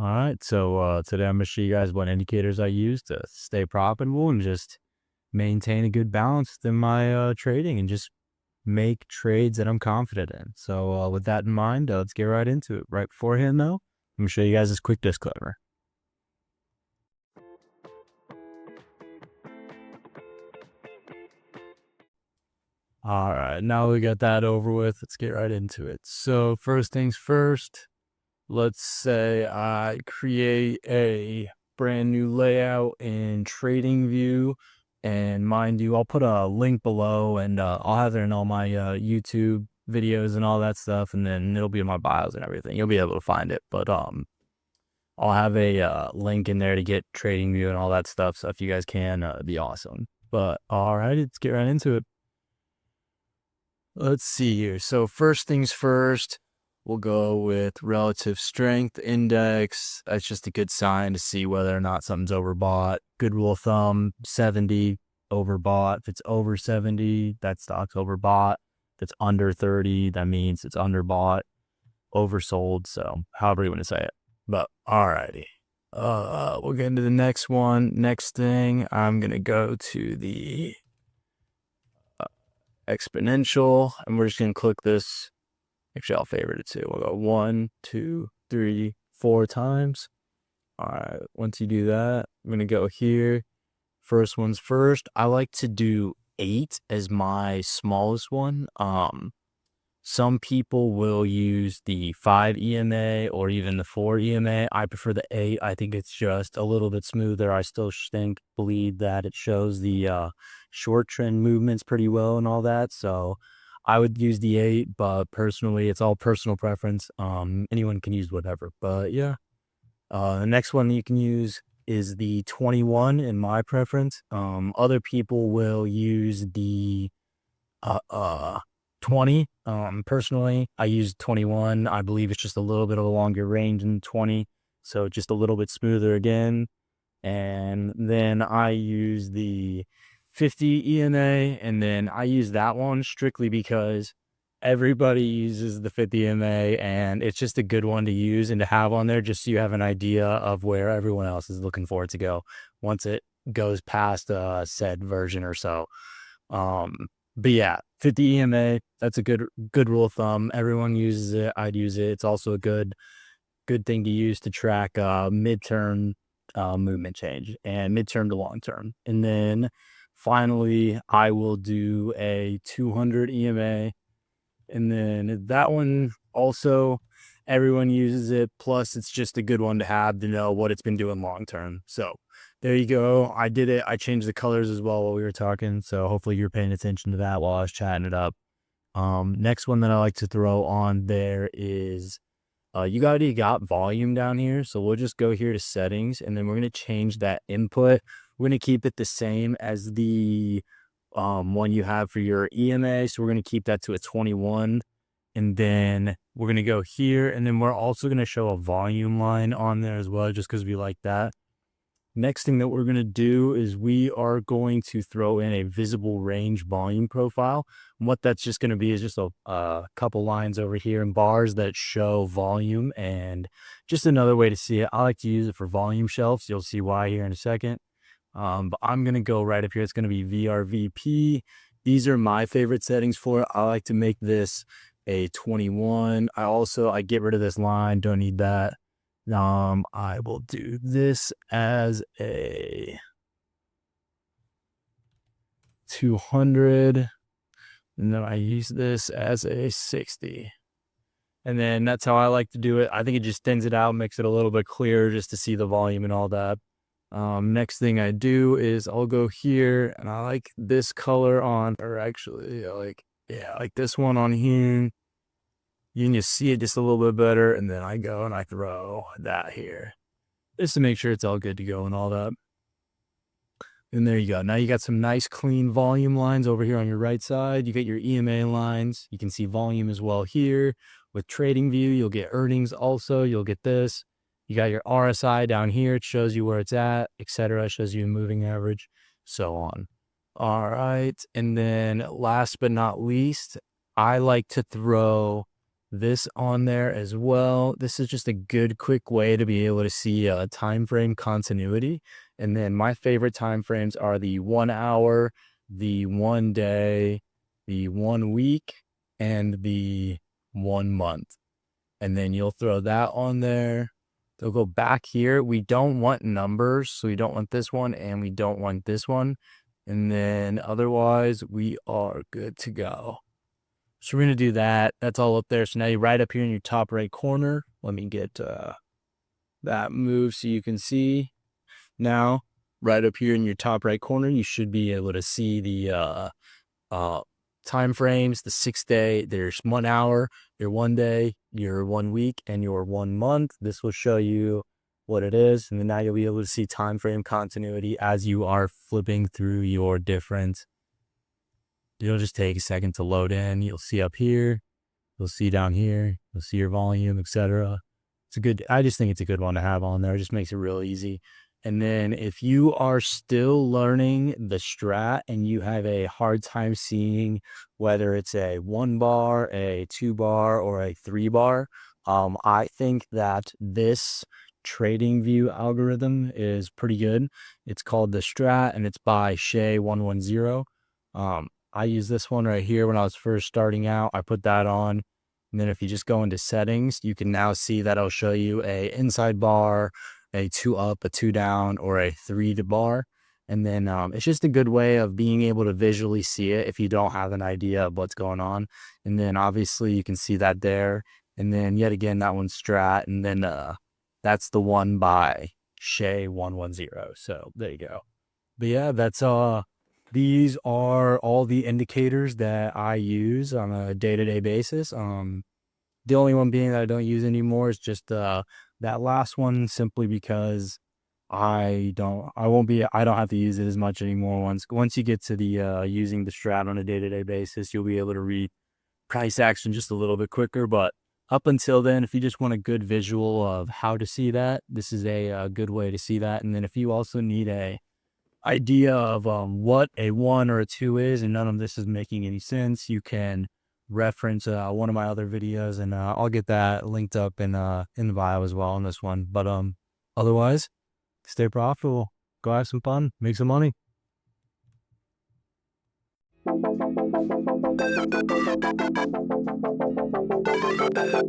All right, so today I'm gonna show you guys what indicators I use to stay profitable and just maintain a good balance in my trading and just make trades that I'm confident in. So with that in mind, let's get right into it. Right beforehand, though, I'm gonna show you guys this quick disclaimer. All right, now we got that over with. Let's get right into it. So first things first, let's say I create a brand new layout in TradingView, and mind you, I'll put a link below, and I'll have it in all my YouTube videos and all that stuff, and then it'll be in my bios and everything. You'll be able to find it, but I'll have a link in there to get TradingView and all that stuff. So if you guys can, it'd be awesome. But all right, let's get right into it. Let's see here. So first things first, we'll go with relative strength index. That's just a good sign to see whether or not something's overbought. Good rule of thumb, 70 overbought. If it's over 70, that stock's overbought. If it's under 30, that means it's underbought, oversold. So however you want to say it. But alrighty. We'll get into the next one. Next thing, I'm gonna go to the exponential, and we're just gonna click this. Actually, I'll favorite it too. We'll go 1, 2, 3, 4 times. All right, once you do that, I'm gonna go here. First one's first. I like to do 8 as my smallest one. Some people will use the 5 EMA or even the 4 EMA. I prefer the 8. I think it's just a little bit smoother. I still believe that it shows the short trend movements pretty well and all that. So I would use the 8, but personally, it's all personal preference. Anyone can use whatever, but yeah. The next one you can use is the 21 in my preference. Other people will use the 20. Personally, I use 21. I believe it's just a little bit of a longer range than 20, so just a little bit smoother again. And then I use the 50 EMA, and then I use that one strictly because everybody uses the 50 EMA, and it's just a good one to use and to have on there just so you have an idea of where everyone else is looking for it to go once it goes past said version or so. But yeah, 50 EMA, that's a good rule of thumb. Everyone uses it. I'd use it. It's also a good thing to use to track midterm movement change and midterm to long term. And then finally, I will do a 200 EMA. And then that one also, everyone uses it. Plus, it's just a good one to have to know what it's been doing long term. So there you go. I did it. I changed the colors as well while we were talking. So hopefully you're paying attention to that while I was chatting it up. Next one that I like to throw on there is you already got volume down here. So we'll just go here to settings, and then we're going to change that input. We're going to keep it the same as the one you have for your EMA. So we're going to keep that to a 21. And then we're going to go here, and then we're also going to show a volume line on there as well, just because we like that. Next thing that we're going to do is we are going to throw in a visible range volume profile. And what that's just going to be is just a couple lines over here in bars that show volume, and just another way to see it. I like to use it for volume shelves. You'll see why here in a second. But I'm going to go right up here. It's going to be VRVP. These are my favorite settings for it. I like to make this a 21. I get rid of this line. Don't need that. I will do this as a 200, and then I use this as a 60. And then that's how I like to do it. I think it just thins it out, makes it a little bit clearer just to see the volume and all that. Next thing I do is I'll go here, and I like this color on, or actually like this one on here. You can just see it just a little bit better, and then I go and I throw that here just to make sure it's all good to go and all that. And there you go. Now you got some nice clean volume lines over here on your right side. You get your EMA lines. You can see volume as well here. With TradingView, you'll get earnings also. You'll get this. You got your RSI down here. It shows you where it's at, etc. It shows you a moving average, so on. All right. And then last but not least, I like to throw this on there as well. This is just a good quick way to be able to see time frame continuity. And then my favorite time frames are the 1 hour, the 1 day, the 1 week, and the 1 month. And then you'll throw that on there. They'll go back here. We don't want numbers, so we don't want this one and we don't want this one. And then otherwise we are good to go. So we're going to do that. That's all up there. So now you're right up here in your top right corner. Let me get that move so you can see. Now, right up here in your top right corner, you should be able to see the time frames, the 6 day, there's 1 hour, your 1 day, your 1 week, and your 1 month. This will show you what it is. And then now you'll be able to see time frame continuity as you are flipping through your different. It'll just take a second to load in. You'll see up here, you'll see down here, you'll see your volume, etc. It's a good, I just think it's a good one to have on there. It just makes it real easy. And then if you are still learning the strat and you have a hard time seeing whether it's a 1 bar, a 2 bar, or a 3 bar, I think that this trading view algorithm is pretty good. It's called the Strat and it's by Shay110. I use this one right here when I was first starting out. I put that on. And then if you just go into settings, you can now see that it'll show you a inside bar, a 2 up, a 2 down, or a 3 to bar. And then it's just a good way of being able to visually see it if you don't have an idea of what's going on. And then obviously you can see that there. And then yet again, that one's Strat. And then that's the one by Shay110. So there you go. But yeah, that's these are all the indicators that I use on a day-to-day basis. The only one being that I don't use anymore is just that last one, simply because I don't have to use it as much anymore. Once you get to the using the Strat on a day-to-day basis, you'll be able to read price action just a little bit quicker. But up until then, if you just want a good visual of how to see that, this is a good way to see that. And then if you also need a idea of what a 1 or a 2 is and none of this is making any sense, you can reference one of my other videos, and I'll get that linked up in the bio as well on this one. But otherwise, stay profitable, go have some fun, make some money.